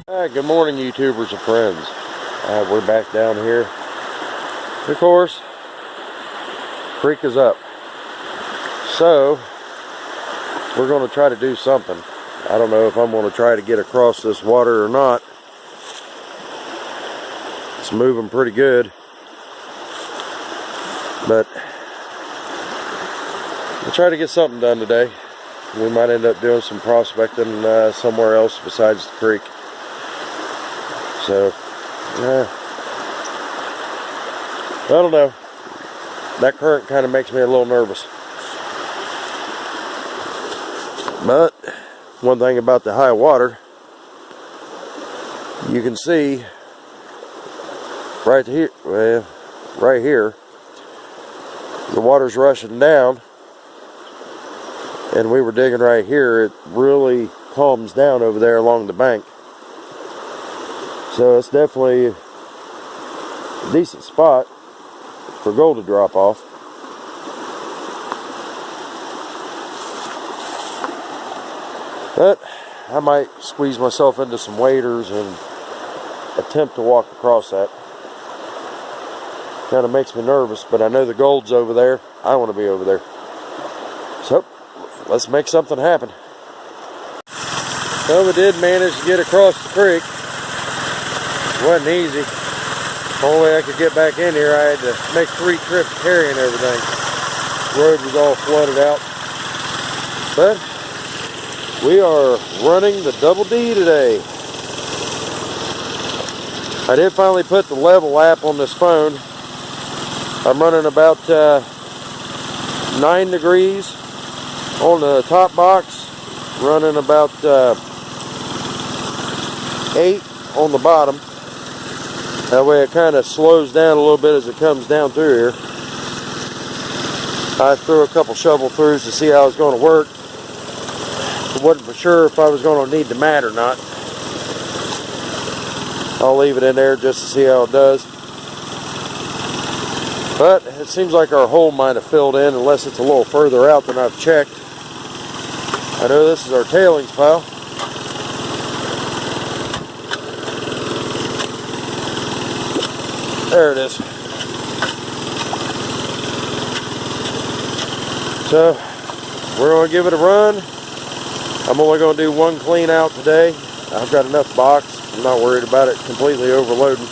Good morning, YouTubers and friends. We're back down here. Of course, creek is up. So, we're going to try to do something. I don't know if I'm going to try to get across this water or not. It's moving pretty good. But, we'll try to get something done today. We might end up doing some prospecting somewhere else besides the creek. So, I don't know. That current kind of makes me a little nervous. But, one thing about the high water, you can see right here, the water's rushing down, and we were digging right here. It really calms down over there along the bank. So it's definitely a decent spot for gold to drop off. But I might squeeze myself into some waders and attempt to walk across that. Kind of makes me nervous, but I know the gold's over there. I want to be over there. So let's make something happen. Well, we did manage to get across the creek. It wasn't easy. The only way I could get back in here, I had to make 3 trips carrying everything. The road was all flooded out. But we are running the Double D today. I did finally put the level app on this phone. I'm running about 9 degrees on the top box, running about 8 on the bottom. That way it kind of slows down a little bit as it comes down through here. I threw a couple shovel throughs to see how it's going to work. I wasn't for sure if I was going to need the mat or not. I'll leave it in there just to see how it does. But it seems like our hole might have filled in, unless it's a little further out than I've checked. I know this is our tailings pile. There it is. So, we're going to give it a run. I'm only going to do 1 clean out today. I've got enough box. I'm not worried about it completely overloading.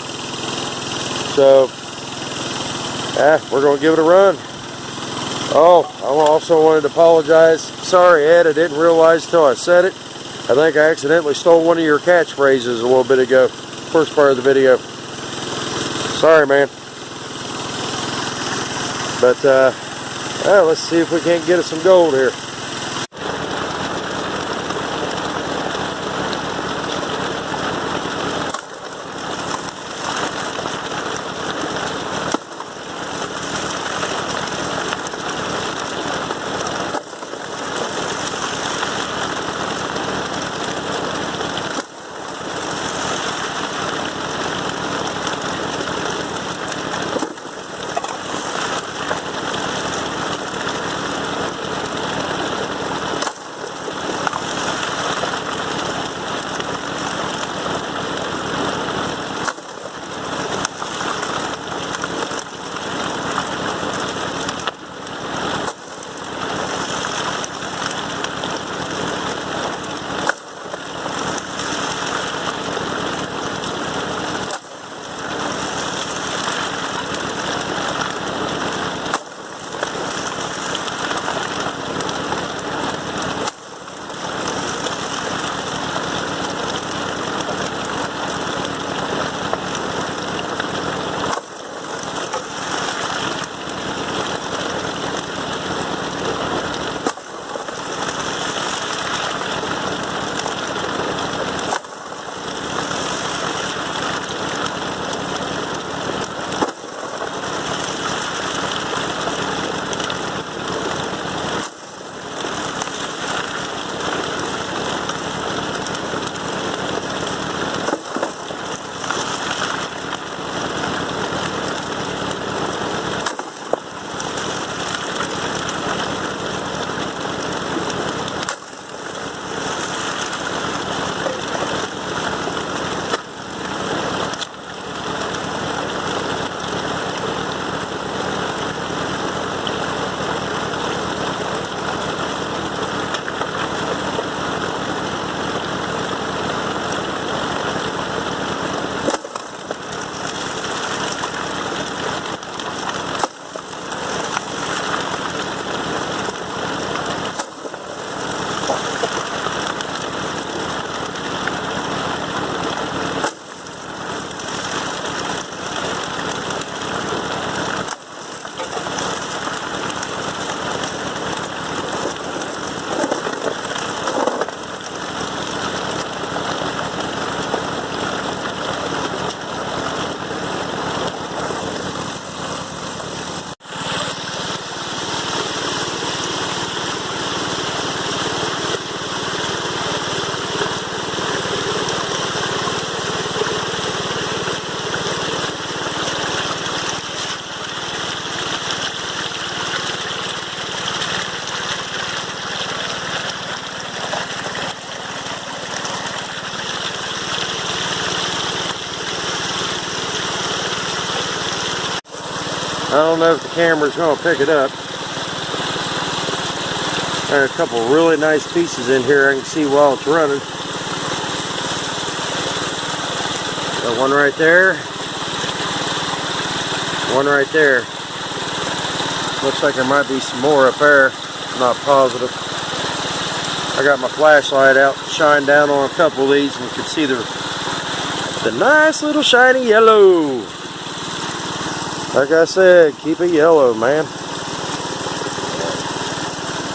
So, we're going to give it a run. Oh, I also wanted to apologize. Sorry, Ed, I didn't realize till I said it. I think I accidentally stole one of your catchphrases a little bit ago. First part of the video. Sorry, man. But, let's see if we can't get us some gold here. I don't know if the camera's going to pick it up. There are a couple really nice pieces in here I can see while it's running. Got one right there. One right there. Looks like there might be some more up there. I'm not positive. I got my flashlight out to shine down on a couple of these, and you can see the nice little shiny yellow. Like I said, keep it yellow, man.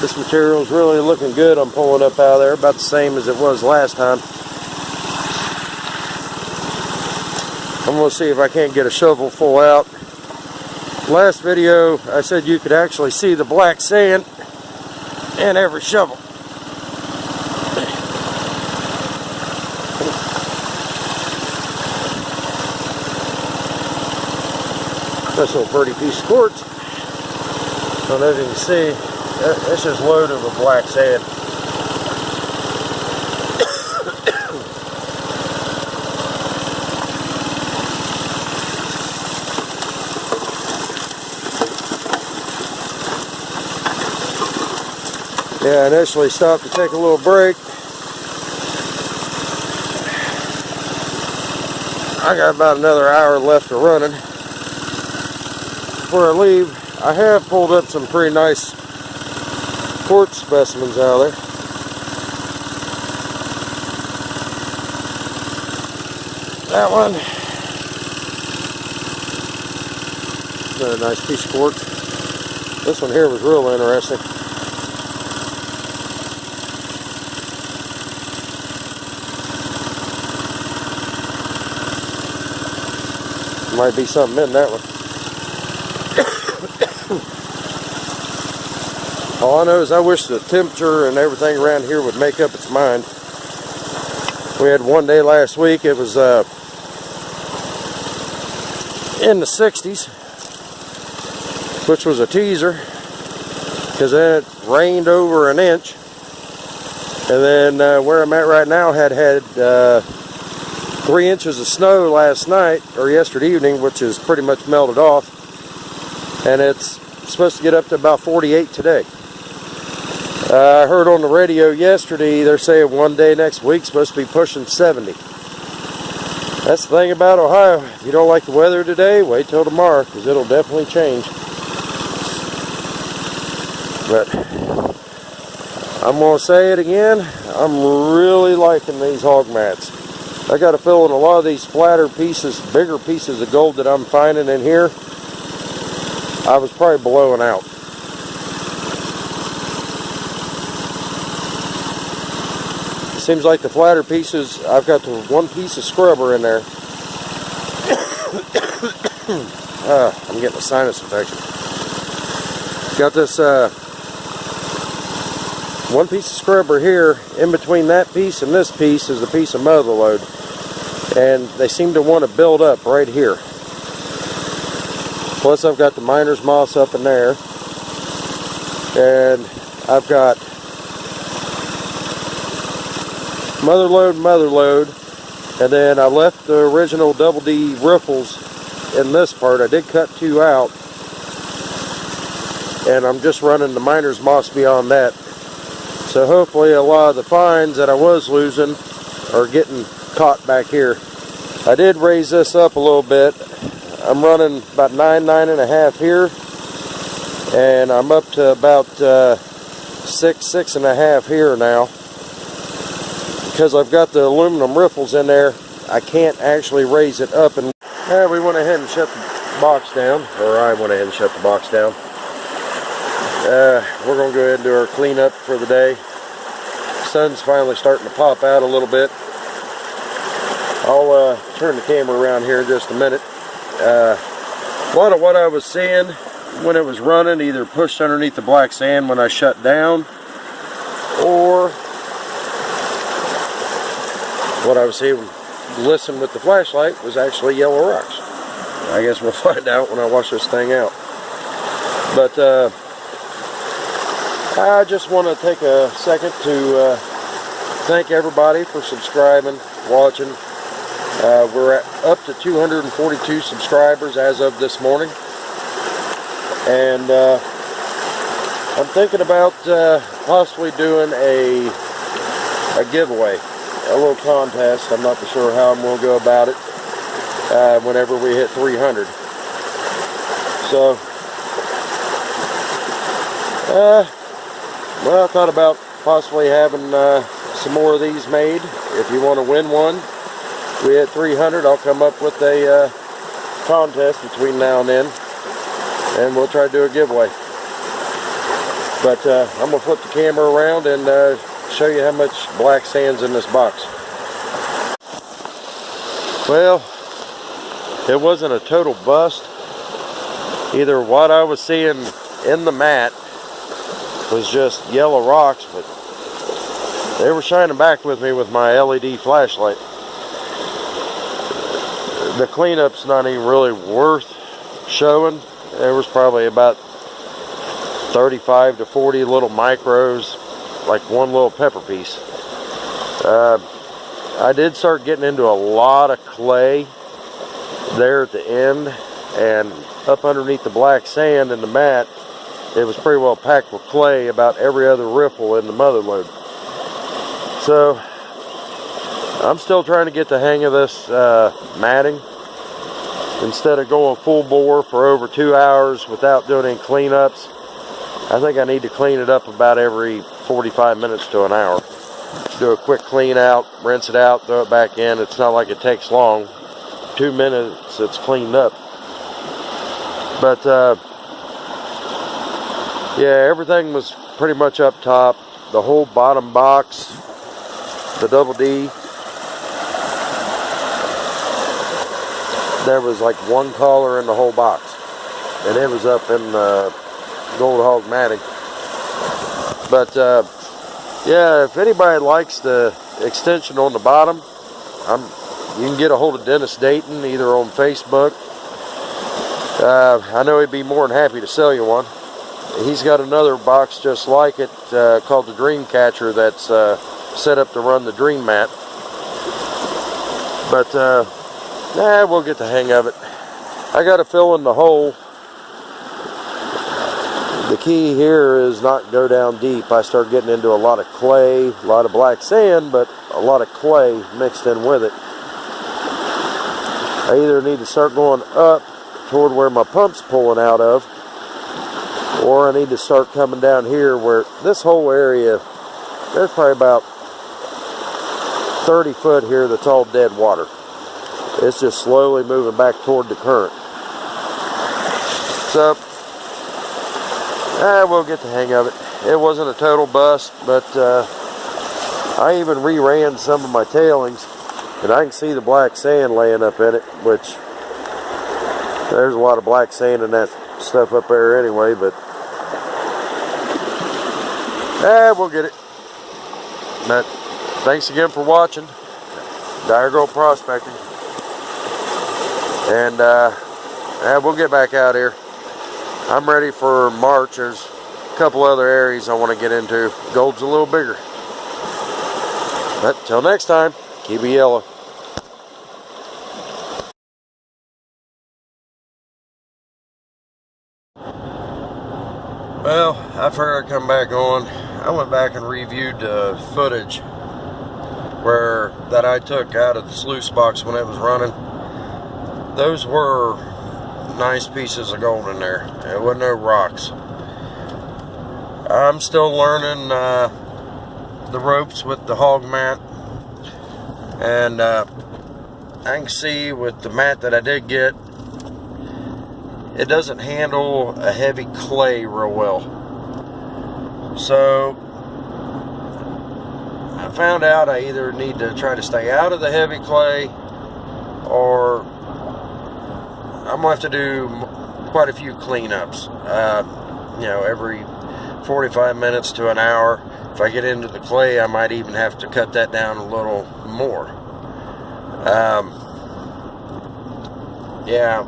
This material is really looking good. I'm pulling up out of there, about the same as it was last time. I'm going to see if I can't get a shovel full out. Last video, I said you could actually see the black sand in every shovel. This little pretty piece of quartz. I don't know if you can see. It's just loaded with black sand. Yeah, I initially stopped to take a little break. I got about another hour left of running. Before I leave, I have pulled up some pretty nice quartz specimens out there. That one. Another nice piece of quartz. This one here was real interesting. Might be something in that one. All I know is I wish the temperature and everything around here would make up its mind. We had one day last week, it was in the 60s, which was a teaser, because then it rained over an inch. And then where I'm at right now had 3 inches of snow last night, or yesterday evening, which is pretty much melted off. And it's supposed to get up to about 48 today. I heard on the radio yesterday, they're saying one day next week supposed to be pushing 70. That's the thing about Ohio. If you don't like the weather today, wait till tomorrow, because it'll definitely change. But I'm going to say it again, I'm really liking these hog mats. I got a feeling a lot of these flatter pieces, bigger pieces of gold that I'm finding in here, I was probably blowing out. Seems like the flatter pieces, I've got the one piece of scrubber in there. I'm getting a sinus infection. Got this one piece of scrubber here. In between that piece and this piece is a piece of mother load. And they seem to want to build up right here. Plus I've got the miner's moss up in there. And I've got mother load, and then I left the original Double D riffles in this part. I did cut 2 out, and I'm just running the miner's moss beyond that. So hopefully a lot of the fines that I was losing are getting caught back here. I did raise this up a little bit. I'm running about 9.5 here, and I'm up to about 6.5 here now. Because I've got the aluminum riffles in there, I can't actually raise it up. And we went ahead and shut the box down, or I went ahead and shut the box down. We're going to go ahead and do our cleanup for the day. The sun's finally starting to pop out a little bit. I'll turn the camera around here in just a minute. A lot of what I was seeing when it was running either pushed underneath the black sand when I shut down, or what I was seeing glisten with the flashlight was actually yellow rocks. I guess we'll find out when I wash this thing out. But I just want to take a second to thank everybody for subscribing, watching. We're up to 242 subscribers as of this morning. And I'm thinking about possibly doing a giveaway, a little contest. I'm not for sure how I'm going to go about it whenever we hit 300. So, well, I thought about possibly having some more of these made. If you want to win one, we hit 300, I'll come up with a contest between now and then, and we'll try to do a giveaway. But I'm going to flip the camera around and show you how much black sand's in this box. Well, it wasn't a total bust. Either what I was seeing in the mat was just yellow rocks, but they were shining back with me with my LED flashlight. The cleanup's not even really worth showing. There was probably about 35 to 40 little micros, like one little pepper piece. I did start getting into a lot of clay there at the end, and up underneath the black sand in the mat, it was pretty well packed with clay about every other riffle in the mother load. So I'm still trying to get the hang of this matting. Instead of going full bore for over 2 hours without doing any cleanups, I think I need to clean it up about every 45 minutes to an hour. Do a quick clean out, rinse it out, throw it back in. It's not like it takes long. 2 minutes, it's cleaned up. But yeah, everything was pretty much up top. The whole bottom box, the Double D, there was like one collar in the whole box, and it was up in Gold Hog matting. But yeah, if anybody likes the extension on the bottom, you can get a hold of Dennis Dayton either on Facebook. I know he'd be more than happy to sell you one. He's got another box just like it called the Dream Catcher that's set up to run the Dream Mat. But we'll get the hang of it. I got to fill in the hole. The key here is not go down deep. I start getting into a lot of clay, a lot of black sand, but a lot of clay mixed in with it. I either need to start going up toward where my pump's pulling out of, or I need to start coming down here where this whole area, there's probably about 30 foot here that's all dead water. It's just slowly moving back toward the current. So, we'll get the hang of it. It wasn't a total bust, but I even re-ran some of my tailings, and I can see the black sand laying up in it, which there's a lot of black sand in that stuff up there anyway, but we'll get it. But thanks again for watching Dire Gold Prospecting. And we'll get back out here. I'm ready for March. There's a couple other areas I want to get into. Gold's a little bigger. But till next time, keep it yellow. Well, I figured I'd come back on. I went back and reviewed the footage that I took out of the sluice box when it was running. Those were nice pieces of gold in there. There wasn't no rocks. I'm still learning the ropes with the hog mat, and I can see with the mat that I did get, it doesn't handle a heavy clay real well. So I found out I either need to try to stay out of the heavy clay, or I'm going to have to do quite a few cleanups, you know, every 45 minutes to an hour. If I get into the clay, I might even have to cut that down a little more. Yeah,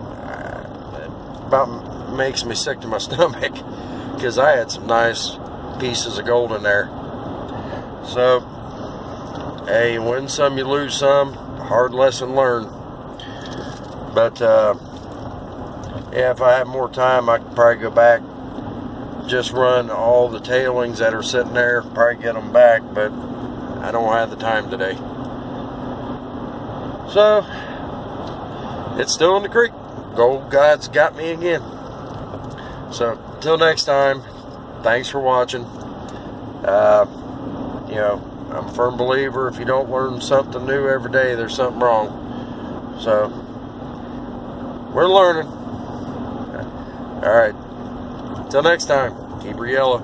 it about makes me sick to my stomach, because I had some nice pieces of gold in there. So, hey, you win some, you lose some. Hard lesson learned. But Yeah, if I have more time, I could probably go back, just run all the tailings that are sitting there, probably get them back, but I don't have the time today. So, it's still in the creek. Gold God's got me again. So, until next time, thanks for watching. You know, I'm a firm believer, if you don't learn something new every day, there's something wrong. So, we're learning. Alright, until next time, keep her yellow.